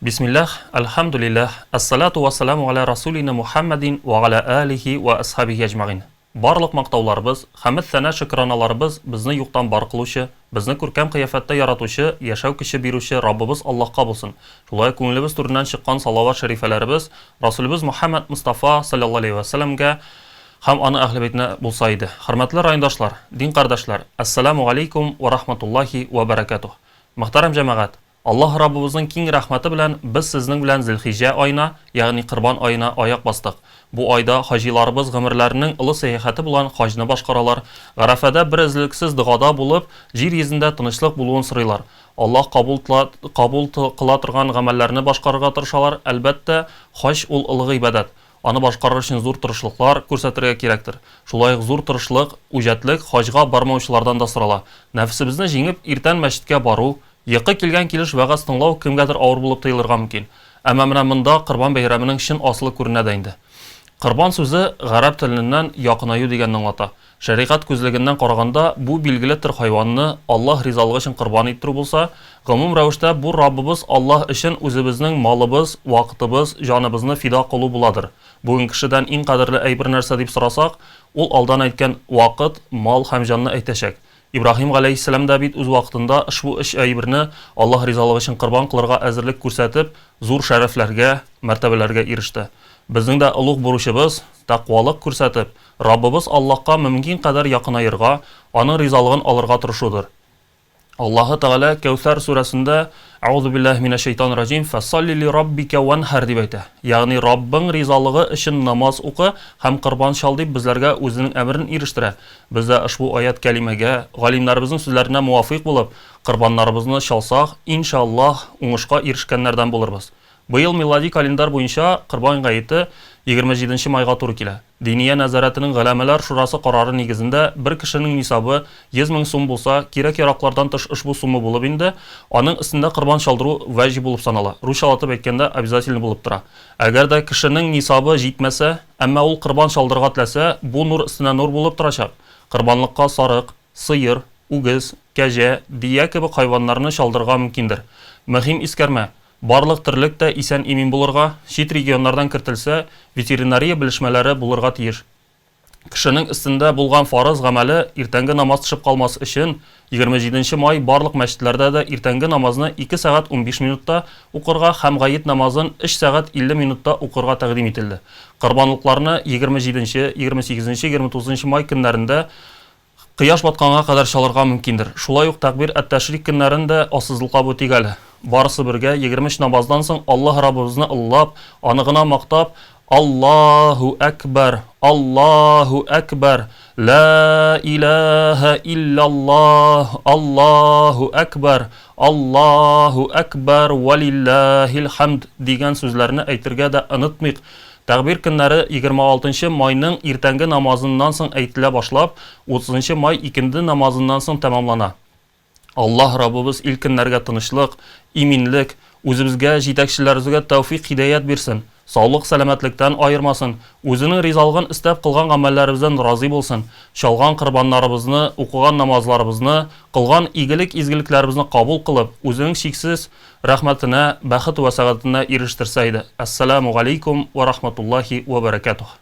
Bismillah, alhamdulillah, assalatu wassalamu ala rasulina Muhammadin wa ala alihi wa ashabihi ajma'in. Барлык мактауларыбыз, хәмд сана шөкраналарыбыз безне юктан бар кылучы, безне күркәм кыяфәттә яратучы, яшәү көче бирүче Раббыбыз Аллаһка булсын. Шулай күңелебез түреннән чыккан салават шәрифәләребез Расулыбыз Мухаммад Мустафа саллаллаһу алейхи ва салламга һәм аны әһле бейтне булса иде. Хөрмәтле райондашлар, дин кардәшләр, ассаламу алейкум ва рахматуллаһи ва баракатух. Мөхтәрәм җәмәгать, Аллаһ Раббыбызның киң рәхмәте белән без сезнең белән Зилхиҗҗә аена, ягъни Кырбан аена аяк бастык. Бу айда хаҗиларыбыз гомерләренең улы сәяхәте белән хаҗны башкаралар. Гарафада бер эзлексез догада булып, җир йөзендә тынычлык булуын сорыйлар. Аллаһ кабул кыла торган гамәлләрне башкарырга тырышалар. Әлбәттә, хаҗ ул улы гыйбадат. Аны башкарыр өчен зур тырышлыклар күрсәтергә кирәктер. Шулай ук зур тырышлык, үҗәтлек хаҗга бармаучылардан да сорала. Нәфсебезне җиңеп, иртән мәчеткә бару, йокы килгән килеш вәгазь тыңлау кемгәдер авыр булып тоелырга мөмкин. Әмма менә монда Кырбан бәйрәменең чын асылы күренә дә инде. Кырбан сүзе гарәп теленнән якынаю дигәнне аңлата. Шәригать күзлегеннән караганда бу билгеле төр хайванны Аллаһ ризалыгы өчен кырбан иттерү булса, гомум рәвештә бу Раббыбыз Аллаһ өчен үзебезнең малыбыз, вакытыбыз, җаныбызны фида кылу буладыр. Бүген кешедән иң кадерле әйбер нәрсә дип сорасак, ул алдан әйткән вакыт, мал һәм җанны әйтәчәк. Ибраһим галәйһиссәлам да бит үз вакытында ушбу эш әйберне Аллаһ ризалыгы өчен кырбан кылырга әзерлек күрсәтеп, зур шәрәфләргә, мәртәбәләргә иреште. Безнең дә улуг бурычыбыз, тақвалык күрсәтеп, Раббыбыз Аллаһка мөмкин кадәр якынаерга, аның ризалыгын алырга тырышудыр. Аллаһы Тәгалә Кәүсәр сүрәсендә Аузу биллаһи минәш шәйтанир раҗим фассалли ли раббика ванхар дип әйтә. Ягъни Раббың ризалыгы өчен намаз укы һәм кырбан чал дип безләргә үзенең әмрен ирештерә. Без дә ушбу аят кәлимәгә, галимнәребезнең сүзләренә муафиq булып, кырбаннарыбызны чалсак, иншаллаһ, уңышка ирешкәннәрдән булырбыз. Быел милади календар буенча Кырбан гаете 27 майга туры килә. Диния нәзарәтенең галәмәләр шурасы карары нигезендә бер кешенең нисабы 100 мең сум булса, кирәк-яраклардан тыш ушбу сумма булып инде, аның өстендә кырбан чалдыру ваҗиб булып санала. Русчалатып әйткәндә обязательно булып тора. Әгәр дә кешенең нисабы җитмәсә, әмма ул кырбан чалдырырга теләсә, бу нур өстенә нур булып торачак. Кырбанлыкка сарык, сыер, үгез, кәҗә, дия кебек хайваннарны чалдырырга мөмкиндер. Мөһим искәрмә: барлык тирлек тә исән имин булырга, чит регионнардан кертелсә, ветеринария белешмәләре булырга тиеш. Кешенең өстендә булган фарыз гамәле иртәнге намаз төшеп калмас өчен 27 май барлык мәчетләрдә дә иртәнге намазны 2 сәгать 15 минутта укырга һәм гаит намазын 3 сәгать 50 минутта укырга тәкъдим ителде. Кырбанлыкларны 27, 28, 29 май көннәрендә Кыяш батканга кадәр чалырга мөмкиндер. Шулай ук тәкбир әт-тәшрик көннәрендә асызлыкка бу тигәле. Барысы бергә 23 намаздан соң Аллаһ Раббыбызны ыллап, аны гына мактап, Аллаһу әкбәр, Аллаһу әкбәр, ла илаһа илляллаһ, Аллаһу әкбәр, Аллаһу әкбәр валиллаһил хәмд дигән сүзләрне әйтергә дә онытмыйк. Тәкбир көннәре 26 майның иртәнге намазыннан соң әйтелә башлап, 30 май икенде намазыннан соң тәмамлана. Аллаһ Раббыбыз ил көннәргә тынычлык, иминлек, үзебезгә, җитәкчеләребезгә тәүфик хидаят бирсен, саулык, сәламәтлектән айырмасын, үзенең ризалыгын истәп кылган гамәлләребездән разый булсын, чалган кырбаннарыбызны, укыган намазларыбызны, кылган игелек, изгелекләребезне кабул кылып, үзенең чиксез рәхмәтенә, бәхет вә сәгатенә ирештерсә иде. Ассаламу алейкум ва рахматуллаһи ва баракатух.